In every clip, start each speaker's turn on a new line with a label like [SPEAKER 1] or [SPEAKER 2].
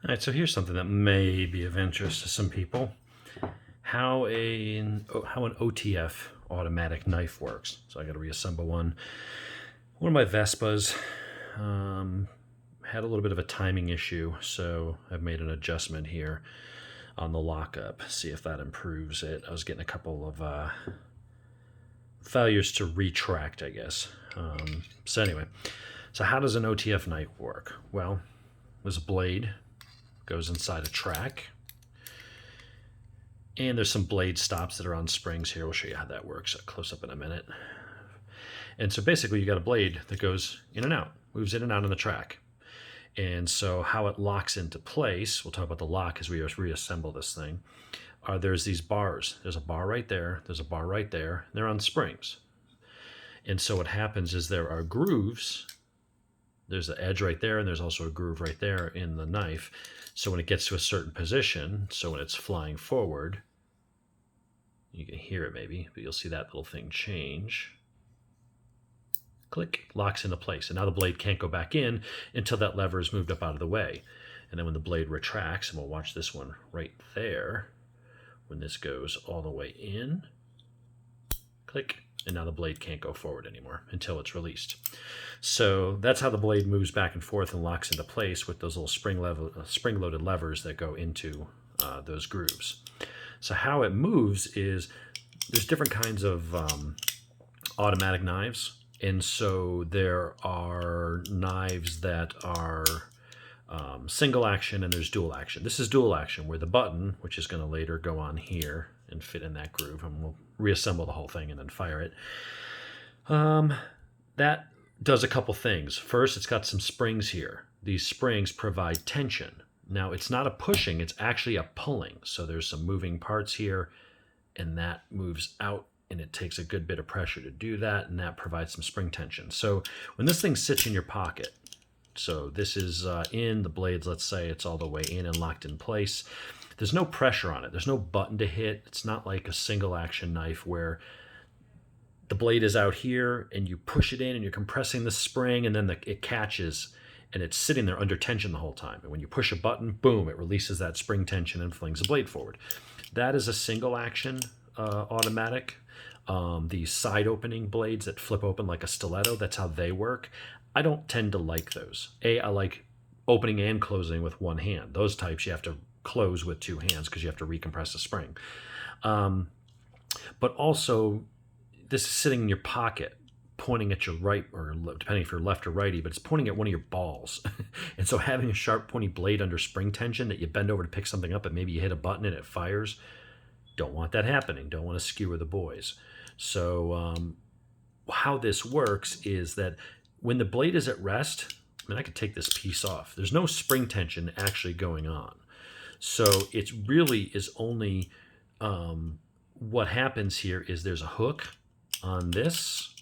[SPEAKER 1] All right, so here's something that may be of interest to some people. How how an OTF automatic knife works. So I got to reassemble one. One of my Vespas had a little bit of a timing issue, so I've made an adjustment here on the lockup. See if that improves it. I was getting a couple of failures to retract, I guess. So anyway, so how does an OTF knife work? Well, there's a blade, goes inside a track, and there's some blade stops that are on springs here. We'll show you how that works close up in a minute. And so basically you got a blade that goes in and out, moves in and out on the track. And so how it locks into place, we'll talk about the lock as we reassemble this thing, there's these bars. There's a bar right there, there's a bar right there, they're on springs. And so what happens is there are grooves. There's the edge right there, and there's also a groove right there in the knife. So when it gets to a certain position, so when it's flying forward, you can hear it maybe, but you'll see that little thing change. Click, locks into place. And now the blade can't go back in until that lever is moved up out of the way. And then when the blade retracts, and we'll watch this one right there, when this goes all the way in, click, and now the blade can't go forward anymore until it's released. So that's how the blade moves back and forth and locks into place with those little spring-loaded levers that go into those grooves. So how it moves is there's different kinds of automatic knives. And so there are knives that are single action, and there's dual action. This is dual action, where the button, which is going to later go on here and fit in that groove, and we'll reassemble the whole thing and then fire it. That does a couple things. First, it's got some springs here. These springs provide tension. Now, it's not a pushing, it's actually a pulling. So there's some moving parts here, and that moves out, and it takes a good bit of pressure to do that, and that provides some spring tension. So when this thing sits in your pocket, so this is in the blades, let's say it's all the way in and locked in place, there's no pressure on it. There's no button to hit. It's not like a single action knife where the blade is out here and you push it in and you're compressing the spring, and then it catches and it's sitting there under tension the whole time. And when you push a button, boom, it releases that spring tension and flings the blade forward. That is a single action automatic. These side opening blades that flip open like a stiletto, that's how they work. I don't tend to like those. I like opening and closing with one hand. Those types you have to close with two hands because you have to recompress the spring. But also, this is sitting in your pocket, pointing at your right, or depending if you're left or righty, but it's pointing at one of your balls. And so having a sharp, pointy blade under spring tension that you bend over to pick something up and maybe you hit a button and it fires, don't want that happening. Don't want to skewer the boys. So how this works is that when the blade is at rest, I could take this piece off. There's no spring tension actually going on. So it really is only, what happens here is there's a hook on this,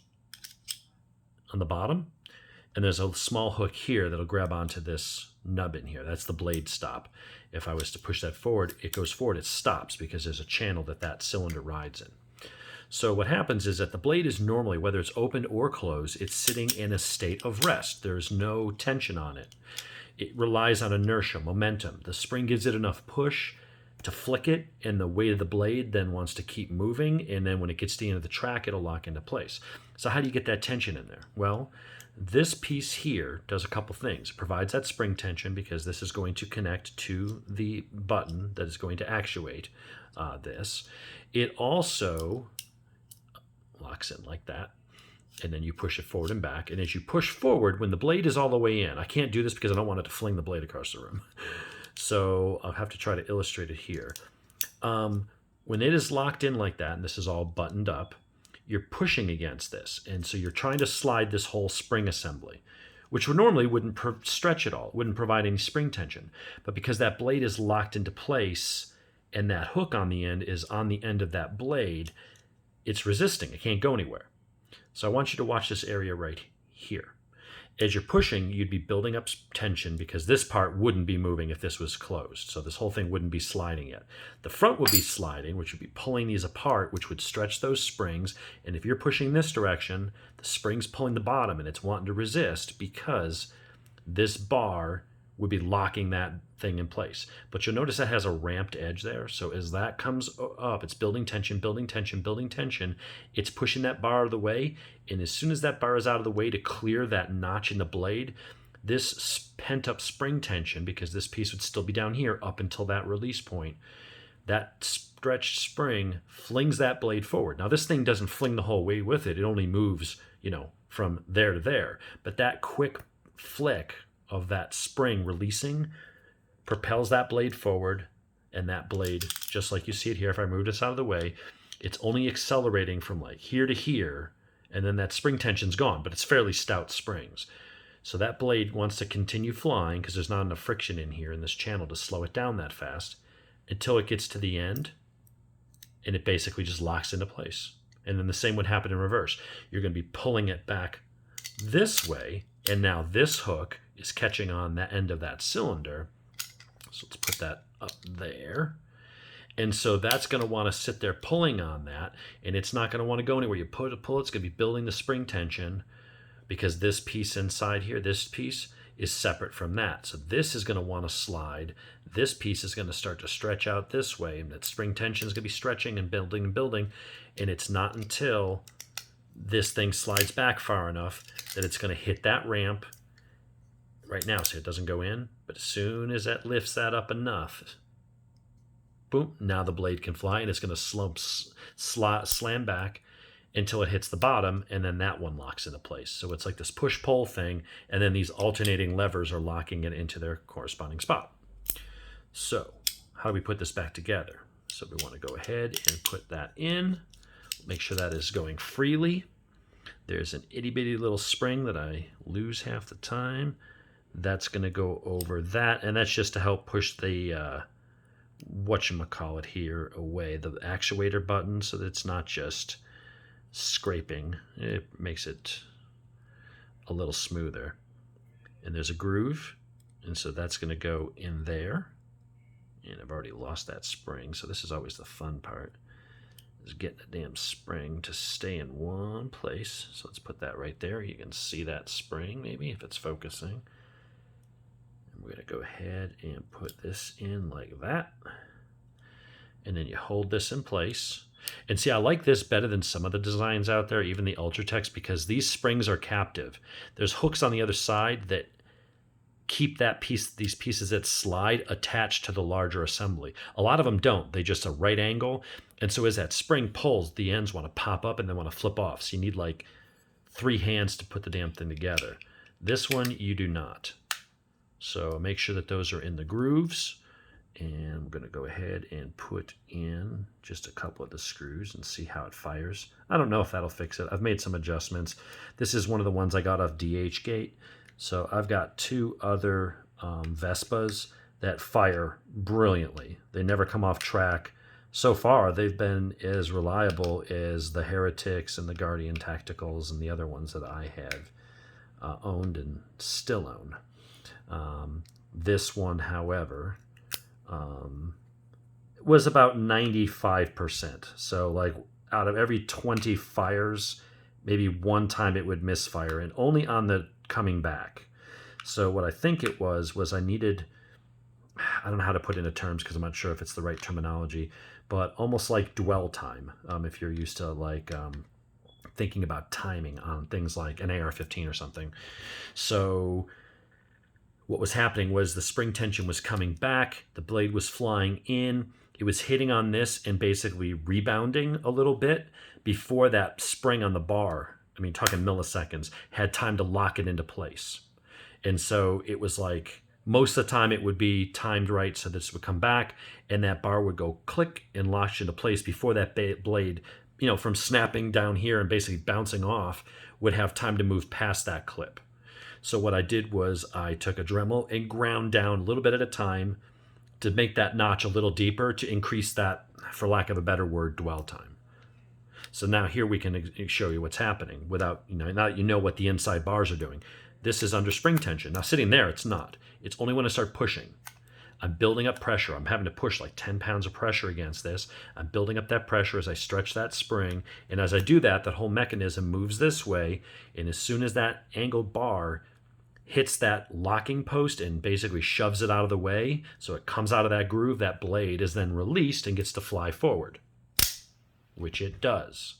[SPEAKER 1] on the bottom, and there's a small hook here that'll grab onto this nub in here. That's the blade stop. If I was to push that forward, it goes forward, it stops because there's a channel that cylinder rides in. So what happens is that the blade is normally, whether it's opened or closed, it's sitting in a state of rest. There's no tension on it. It relies on inertia, momentum. The spring gives it enough push to flick it, and the weight of the blade then wants to keep moving, and then when it gets to the end of the track, it'll lock into place. So how do you get that tension in there? Well, this piece here does a couple things. It provides that spring tension because this is going to connect to the button that is going to actuate this. It also locks in like that, and then you push it forward and back. And as you push forward, when the blade is all the way in, I can't do this because I don't want it to fling the blade across the room. So I'll have to try to illustrate it here. When it is locked in like that, and this is all buttoned up, you're pushing against this. And so you're trying to slide this whole spring assembly, which normally wouldn't stretch at all, wouldn't provide any spring tension. But because that blade is locked into place and that hook on the end is on the end of that blade, it's resisting. It can't go anywhere. So I want you to watch this area right here. As you're pushing, you'd be building up tension because this part wouldn't be moving if this was closed. So this whole thing wouldn't be sliding yet. The front would be sliding, which would be pulling these apart, which would stretch those springs. And if you're pushing this direction, the spring's pulling the bottom and it's wanting to resist because this bar would be locking that thing in place. But you'll notice that has a ramped edge there. So as that comes up, it's building tension, building tension, building tension. It's pushing that bar out of the way. And as soon as that bar is out of the way to clear that notch in the blade, this pent up spring tension, because this piece would still be down here up until that release point, that stretched spring flings that blade forward. Now this thing doesn't fling the whole way with it. It only moves, from there to there. But that quick flick of that spring releasing propels that blade forward, and that blade, just like you see it here, if I move this out of the way, it's only accelerating from like here to here, and then that spring tension's gone, but it's fairly stout springs. So that blade wants to continue flying because there's not enough friction in here in this channel to slow it down that fast until it gets to the end, and it basically just locks into place. And then the same would happen in reverse. You're going to be pulling it back this way, and now this hook is catching on the end of that cylinder. So let's put that up there. And so that's going to want to sit there pulling on that, and it's not going to want to go anywhere. You pull, it's going to be building the spring tension, because this piece inside here, this piece, is separate from that. So this is going to want to slide. This piece is going to start to stretch out this way, and that spring tension is going to be stretching and building and building. And it's not until this thing slides back far enough that it's going to hit that ramp right now. So it doesn't go in, but as soon as that lifts that up enough, boom, now the blade can fly, and it's going to slam back until it hits the bottom, and then that one locks into place. So it's like this push-pull thing, and then these alternating levers are locking it into their corresponding spot. So how do we put this back together? So we want to go ahead and put that in. Make sure that is going freely. There's an itty-bitty little spring that I lose half the time. That's going to go over that, and that's just to help push the whatchamacallit here away, the actuator button, so that it's not just scraping. It makes it a little smoother. And there's a groove, and so that's going to go in there. And I've already lost that spring, so this is always the fun part, is getting the damn spring to stay in one place. So let's put that right there. You can see that spring maybe if it's focusing. And we're going to go ahead and put this in like that. And then you hold this in place. And see, I like this better than some of the designs out there, even the Ultratechs, because these springs are captive. There's hooks on the other side that keep that piece, these pieces that slide, attached to the larger assembly. A lot of them don't. They just a right angle. And so as that spring pulls, the ends want to pop up and then want to flip off. So you need like 3 hands to put the damn thing together. This one, you do not. So make sure that those are in the grooves. And I'm going to go ahead and put in just a couple of the screws and see how it fires. I don't know if that'll fix it. I've made some adjustments. This is one of the ones I got off DHgate. So I've got 2 other Vespas that fire brilliantly. They never come off track. So far, they've been as reliable as the Heretics and the Guardian Tacticals and the other ones that I have owned and still own. This one, however, was about 95%. So like out of every 20 fires, maybe one time it would misfire, and only on the coming back. So what I think it was I needed, I don't know how to put it into terms because I'm not sure if it's the right terminology, but almost like dwell time. If you're used to like thinking about timing on things like an AR-15 or something. So what was happening was the spring tension was coming back, the blade was flying in, it was hitting on this and basically rebounding a little bit before that spring on the bar, I mean talking milliseconds, had time to lock it into place. And so it was like most of the time it would be timed right so this would come back and that bar would go click and lock into place before that blade, from snapping down here and basically bouncing off, would have time to move past that clip. So what I did was I took a Dremel and ground down a little bit at a time to make that notch a little deeper to increase that, for lack of a better word, dwell time. So now here we can show you what's happening without, now that you know what the inside bars are doing. This is under spring tension. Now sitting there, it's not. It's only when I start pushing. I'm building up pressure. I'm having to push like 10 pounds of pressure against this. I'm building up that pressure as I stretch that spring. And as I do that, that whole mechanism moves this way. And as soon as that angled bar hits that locking post and basically shoves it out of the way. So it comes out of that groove. That blade is then released and gets to fly forward, which it does.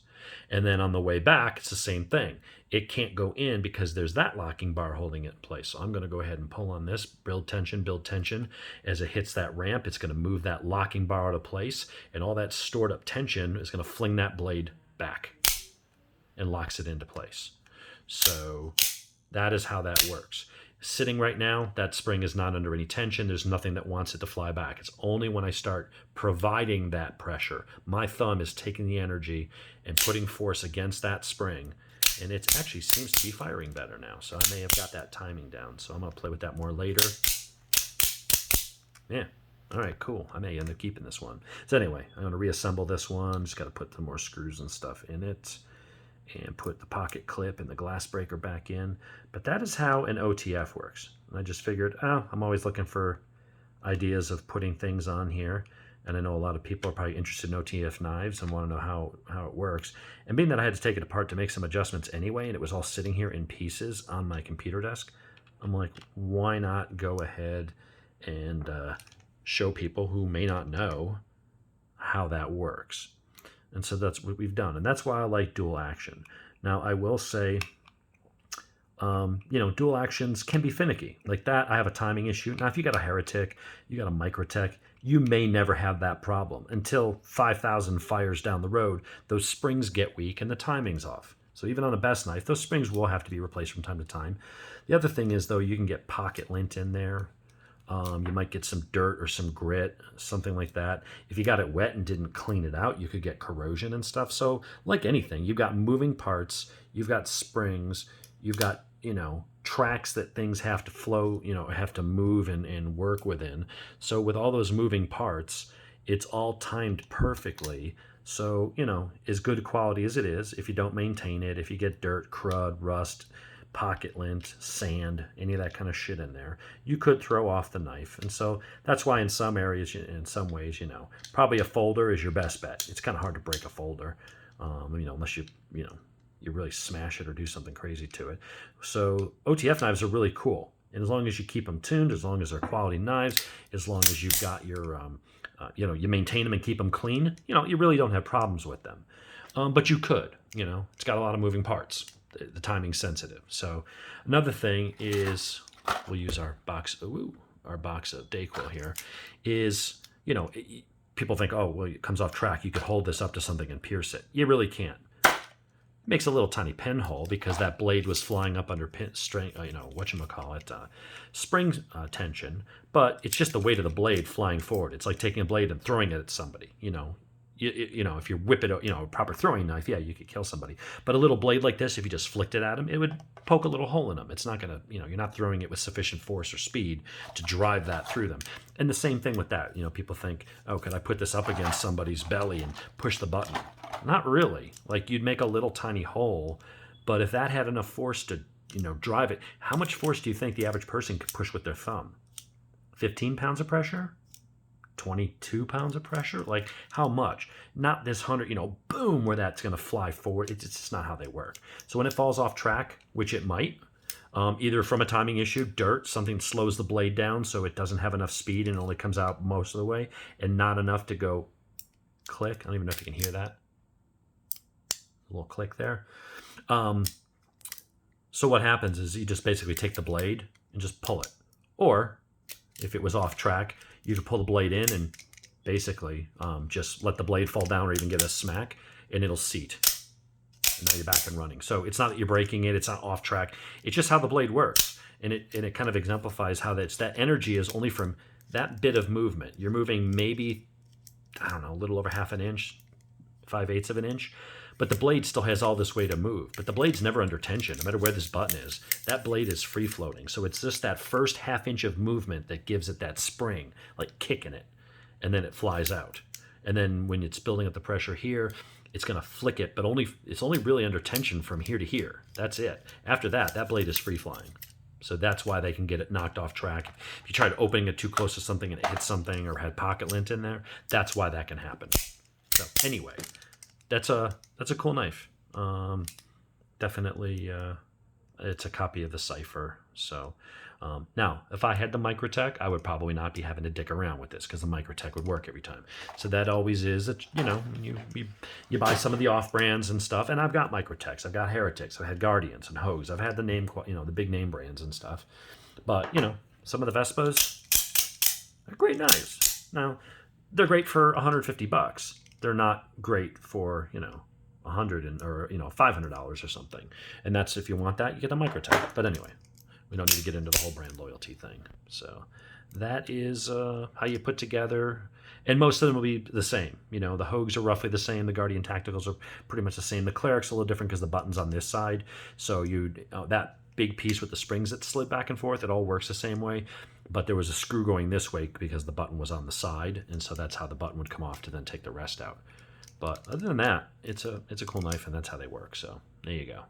[SPEAKER 1] And then on the way back, it's the same thing. It can't go in because there's that locking bar holding it in place. So I'm going to go ahead and pull on this, build tension. As it hits that ramp, it's going to move that locking bar out of place, and all that stored up tension is going to fling that blade back and locks it into place. So that is how that works. Sitting right now, that spring is not under any tension. There's nothing that wants it to fly back. It's only when I start providing that pressure, my thumb is taking the energy and putting force against that spring, and it actually seems to be firing better now. So I may have got that timing down. So I'm going to play with that more later. Yeah. All right, cool. I may end up keeping this one. So anyway, I'm going to reassemble this one. Just got to put some more screws and stuff in it, and put the pocket clip and the glass breaker back in. But that is how an OTF works. And I just figured, I'm always looking for ideas of putting things on here. And I know a lot of people are probably interested in OTF knives and want to know how it works. And being that I had to take it apart to make some adjustments anyway, and it was all sitting here in pieces on my computer desk, I'm like, why not go ahead and show people who may not know how that works. And so that's what we've done. And that's why I like dual action. Now, I will say, dual actions can be finicky. Like that, I have a timing issue. Now, if you got a Heretic, you got a Microtech, you may never have that problem until 5,000 fires down the road. Those springs get weak and the timing's off. So even on a best knife, those springs will have to be replaced from time to time. The other thing is, though, you can get pocket lint in there. You might get some dirt or some grit, something like that. If you got it wet and didn't clean it out, you could get corrosion and stuff. So like anything, you've got moving parts, you've got springs, you've got, tracks that things have to flow, have to move and work within. So with all those moving parts, it's all timed perfectly. So, as good quality as it is, if you don't maintain it, if you get dirt, crud, rust, pocket lint, sand, any of that kind of shit in there, you could throw off the knife. And so that's why in some areas, in some ways, probably a folder is your best bet. It's kind of hard to break a folder, unless you really smash it or do something crazy to it. So OTF knives are really cool. And as long as you keep them tuned, as long as they're quality knives, as long as you've got your, you maintain them and keep them clean, you really don't have problems with them. But you could, it's got a lot of moving parts. The timing's sensitive. So another thing is, we'll use our box of Dayquil here, is, people think, oh, well, it comes off track. You could hold this up to something and pierce it. You really can't. It makes a little tiny pinhole because that blade was flying up under spring tension, but it's just the weight of the blade flying forward. It's like taking a blade and throwing it at somebody, if you whip it, a proper throwing knife, yeah, you could kill somebody. But a little blade like this, if you just flicked it at them, it would poke a little hole in them. It's not going to, you're not throwing it with sufficient force or speed to drive that through them. And the same thing with that. People think, oh, could I put this up against somebody's belly and push the button? Not really. Like, you'd make a little tiny hole, but if that had enough force to, drive it, how much force do you think the average person could push with their thumb? 15 pounds of pressure? 22 pounds of pressure? Like, how much? Not this 100, boom, where that's going to fly forward. It's just not how they work. So when it falls off track, which it might, either from a timing issue, dirt, something slows the blade down so it doesn't have enough speed and only comes out most of the way, and not enough to go click. I don't even know if you can hear that. A little click there. So what happens is you just basically take the blade and just pull it. Or, if it was off track, you could pull the blade in and basically just let the blade fall down or even get a smack, and it'll seat. And now you're back and running. So it's not that you're breaking it, it's not off track. It's just how the blade works. And it kind of exemplifies how that energy is only from that bit of movement. You're moving maybe, a little over half an inch, 5/8 of an inch. But the blade still has all this way to move. But the blade's never under tension, no matter where this button is. That blade is free floating. So it's just that first half inch of movement that gives it that spring, like kicking it. And then it flies out. And then when it's building up the pressure here, it's going to flick it, but it's only really under tension from here to here. That's it. After that, that blade is free flying. So that's why they can get it knocked off track. If you tried opening it too close to something and it hit something or had pocket lint in there, that's why that can happen. So anyway, that's a cool knife. Definitely it's a copy of the Cypher. So now, if I had the Microtech, I would probably not be having to dick around with this because the Microtech would work every time. So that always is, you buy some of the off brands and stuff. And I've got Microtechs, I've got Heretics, I've had Guardians and Hogues, I've had the the big name brands and stuff. But some of the Vespas, they're great knives. Now, they're great for $150. They're not great for $100 or $500 or something. And that's, if you want that, you get a Microtech. But anyway, we don't need to get into the whole brand loyalty thing. So that is how you put together, and most of them will be the same. The Hogues are roughly the same. The Guardian Tacticals are pretty much the same. The Cleric's a little different because the button's on this side. So that big piece with the springs that slid back and forth, it all works the same way. But there was a screw going this way because the button was on the side, and so that's how the button would come off to then take the rest out. But other than that, it's a cool knife, and that's how they work. So there you go.